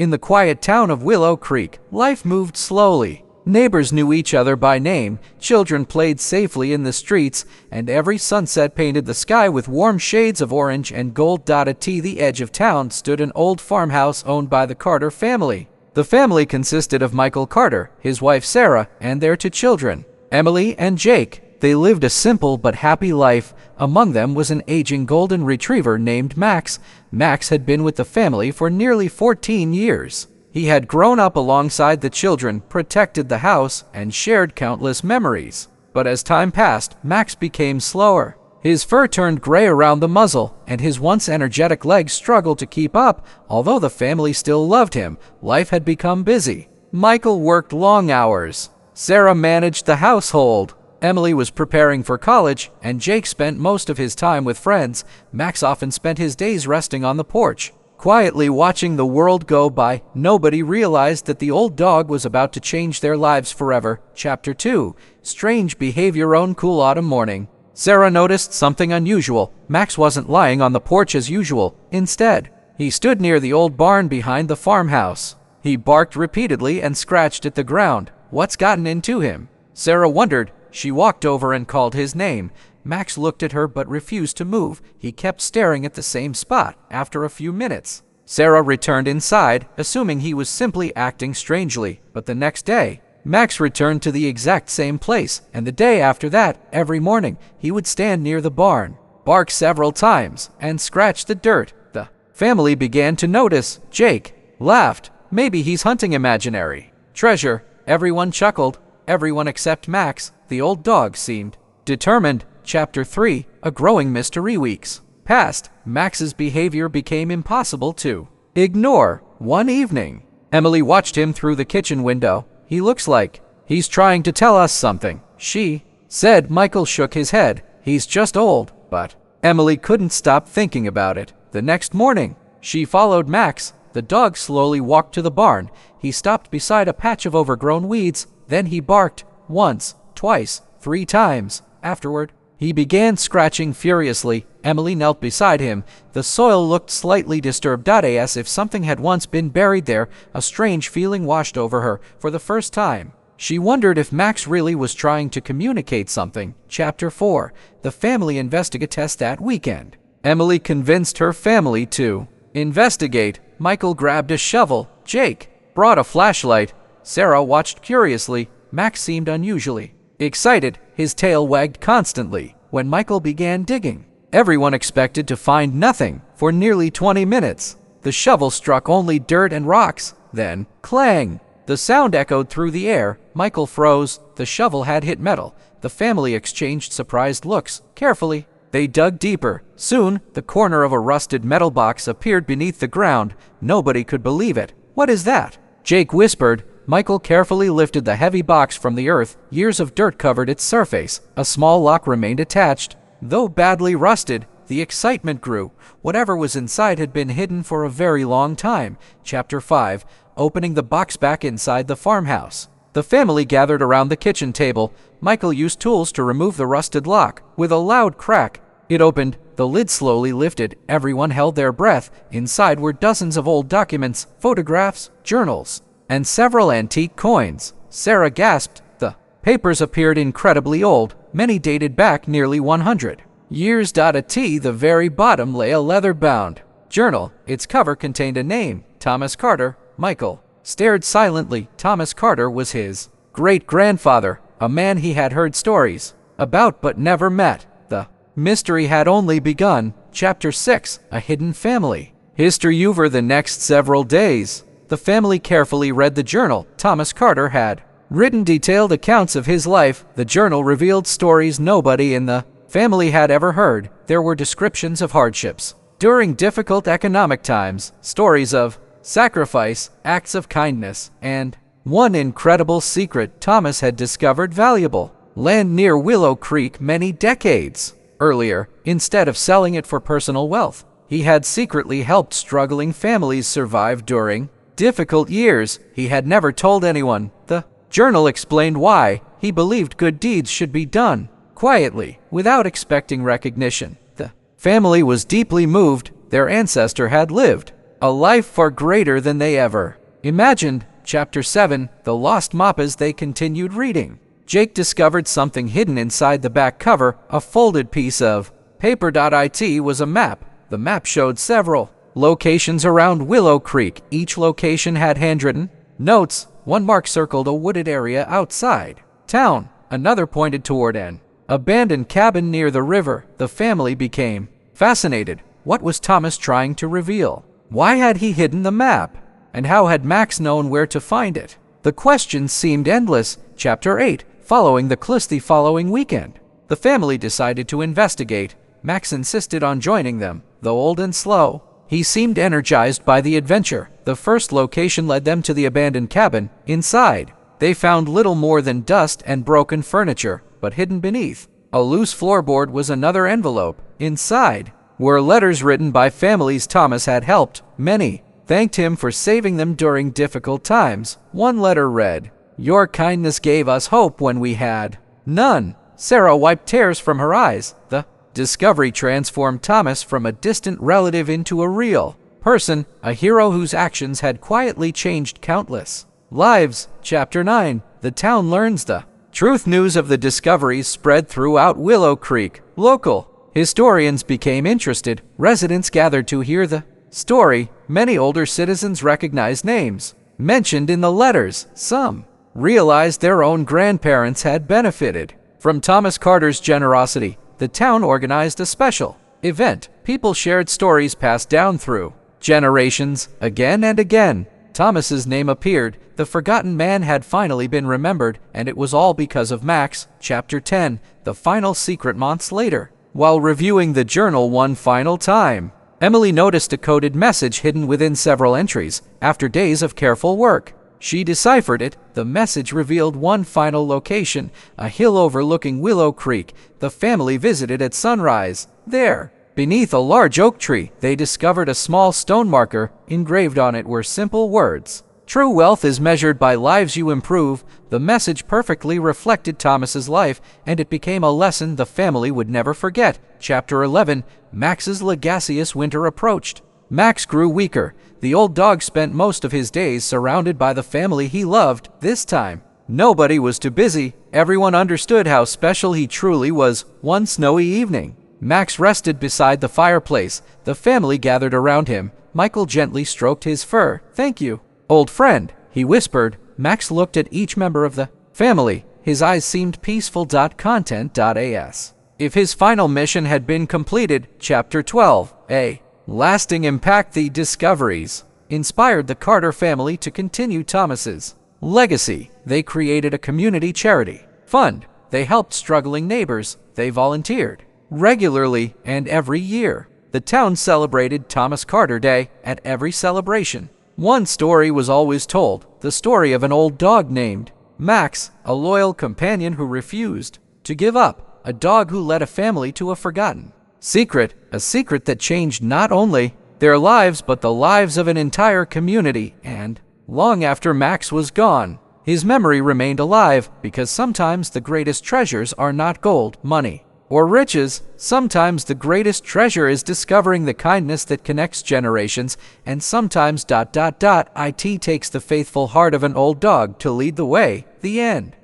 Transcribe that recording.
In the quiet town of Willow Creek, life moved slowly. Neighbors knew each other by name, children played safely in the streets, and every sunset painted the sky with warm shades of orange and gold. At the edge of town stood an old farmhouse owned by the Carter family. The family consisted of Michael Carter, his wife Sarah, and their 2 children, Emily and Jake. They lived a simple but happy life. Among them was an aging golden retriever named Max. Max had been with the family for nearly 14 years. He had grown up alongside the children, protected the house, and shared countless memories. But as time passed, Max became slower. His fur turned gray around the muzzle, and his once energetic legs struggled to keep up. Although the family still loved him, life had become busy. Michael worked long hours. Sarah managed the household. Emily was preparing for college, and Jake spent most of his time with friends. Max often spent his days resting on the porch, quietly watching the world go by. Nobody realized that the old dog was about to change their lives forever. Chapter 2. Strange Behavior. One cool autumn morning, Sarah noticed something unusual. Max wasn't lying on the porch as usual. Instead, he stood near the old barn behind the farmhouse. He barked repeatedly and scratched at the ground. What's gotten into him? Sarah wondered. She walked over and called his name. Max looked at her but refused to move. He kept staring at the same spot. After a few minutes, Sarah returned inside, assuming he was simply acting strangely. But the next day, Max returned to the exact same place, and the day after that, every morning, he would stand near the barn, bark several times, and scratch the dirt. The family began to notice. Jake laughed. Maybe he's hunting imaginary treasure. Everyone chuckled. Everyone except Max. The old dog seemed determined. Chapter 3. A growing mystery. Weeks passed. Max's behavior became impossible to ignore. One evening, Emily watched him through the kitchen window. He looks like he's trying to tell us something, she said. Michael shook his head. He's just old. But Emily couldn't stop thinking about it. The next morning, she followed Max. The dog slowly walked to the barn. He stopped beside a patch of overgrown weeds. Then he barked. Once, twice, 3 times. Afterward, he began scratching furiously. Emily knelt beside him. The soil looked slightly disturbed, as if something had once been buried there. A strange feeling washed over her. For the first time, she wondered if Max really was trying to communicate something. Chapter 4. The family investigate test. That weekend, Emily convinced her family to investigate. Michael grabbed a shovel. Jake brought a flashlight. Sarah watched curiously. Max seemed unusually excited. His tail wagged constantly. When Michael began digging, everyone expected to find nothing. For nearly 20 minutes, the shovel struck only dirt and rocks. Then, clang! The sound echoed through the air. Michael froze. The shovel had hit metal. The family exchanged surprised looks. Carefully, they dug deeper. Soon, the corner of a rusted metal box appeared beneath the ground. Nobody could believe it. What is that? Jake whispered. Michael carefully lifted the heavy box from the earth. Years of dirt covered its surface. A small lock remained attached. Though badly rusted, the excitement grew. Whatever was inside had been hidden for a very long time. Chapter 5. Opening the box. Back inside the farmhouse, the family gathered around the kitchen table. Michael used tools to remove the rusted lock. With a loud crack, it opened. The lid slowly lifted. Everyone held their breath. Inside were dozens of old documents, photographs, journals, and several antique coins. Sarah gasped. The papers appeared incredibly old. Many dated back nearly 100 years. At the very bottom lay a leather-bound journal. Its cover contained a name, Thomas Carter. Michael stared silently. Thomas Carter was his great-grandfather, a man he had heard stories about but never met. The mystery had only begun. Chapter 6. A hidden family history. Over the next several days, the family carefully read the journal. Thomas Carter had written detailed accounts of his life. The journal revealed stories nobody in the family had ever heard. There were descriptions of hardships during difficult economic times, stories of sacrifice, acts of kindness, and one incredible secret. Thomas had discovered valuable land near Willow Creek many decades earlier. Instead of selling it for personal wealth, he had secretly helped struggling families survive during difficult years. He had never told anyone. The journal explained why he believed good deeds should be done quietly, without expecting recognition. The family was deeply moved. Their ancestor had lived a life far greater than they ever imagined. Chapter 7, The Lost Mop. As they continued reading, Jake discovered something hidden inside the back cover. A folded piece of paper. It was a map. The map showed several locations around Willow Creek. Each location had handwritten notes. One mark circled a wooded area outside town. Another pointed toward an abandoned cabin near the river. The family became fascinated. What was Thomas trying to reveal? Why had he hidden the map? And how had Max known where to find it? The questions seemed endless. Chapter 8, Following the clues. The following weekend, the family decided to investigate. Max insisted on joining them, though old and slow. He seemed energized by the adventure. The first location led them to the abandoned cabin. Inside, they found little more than dust and broken furniture, but hidden beneath a loose floorboard was another envelope. Inside were letters written by families Thomas had helped. Many thanked him for saving them during difficult times. One letter read, "Your kindness gave us hope when we had none." Sarah wiped tears from her eyes. The discovery transformed Thomas from a distant relative into a real person, a hero whose actions had quietly changed countless lives. Chapter 9, The Town Learns. The truth. News of the discoveries spread throughout Willow Creek. Local historians became interested. Residents gathered to hear the story. Many older citizens recognized names mentioned in the letters. Some realized their own grandparents had benefited from Thomas Carter's generosity. The town organized a special event. People shared stories passed down through generations. Again and again, Thomas's name appeared. The forgotten man had finally been remembered, and it was all because of Max. Chapter 10, The Final Secret. Months later, while reviewing the journal one final time, Emily noticed a coded message hidden within several entries. After days of careful work, she deciphered it. The message revealed one final location, a hill overlooking Willow Creek. The family visited at sunrise. There, beneath a large oak tree, they discovered a small stone marker. Engraved on it were simple words, "True wealth is measured by lives you improve." The message perfectly reflected Thomas's life, and it became a lesson the family would never forget. Chapter 11, Max's Legacious. Winter approached. Max grew weaker. The old dog spent most of his days surrounded by the family he loved. This time, nobody was too busy. Everyone understood how special he truly was. One snowy evening, Max rested beside the fireplace. The family gathered around him. Michael gently stroked his fur. "Thank you, old friend," he whispered. Max looked at each member of the family. His eyes seemed peaceful. Content.as. If his final mission had been completed. Chapter 12, A Lasting Impact. The discoveries inspired the Carter family to continue Thomas's legacy. They created a community charity fund. They helped struggling neighbors. They volunteered regularly, and every year, the town celebrated Thomas Carter Day. At every celebration, one story was always told. The story of an old dog named Max, a loyal companion who refused to give up. A dog who led a family to a forgotten secret, a secret that changed not only their lives but the lives of an entire community. And long after Max was gone, his memory remained alive, because sometimes the greatest treasures are not gold, money, or riches. Sometimes the greatest treasure is discovering the kindness that connects generations, and sometimes it takes the faithful heart of an old dog to lead the way. The end.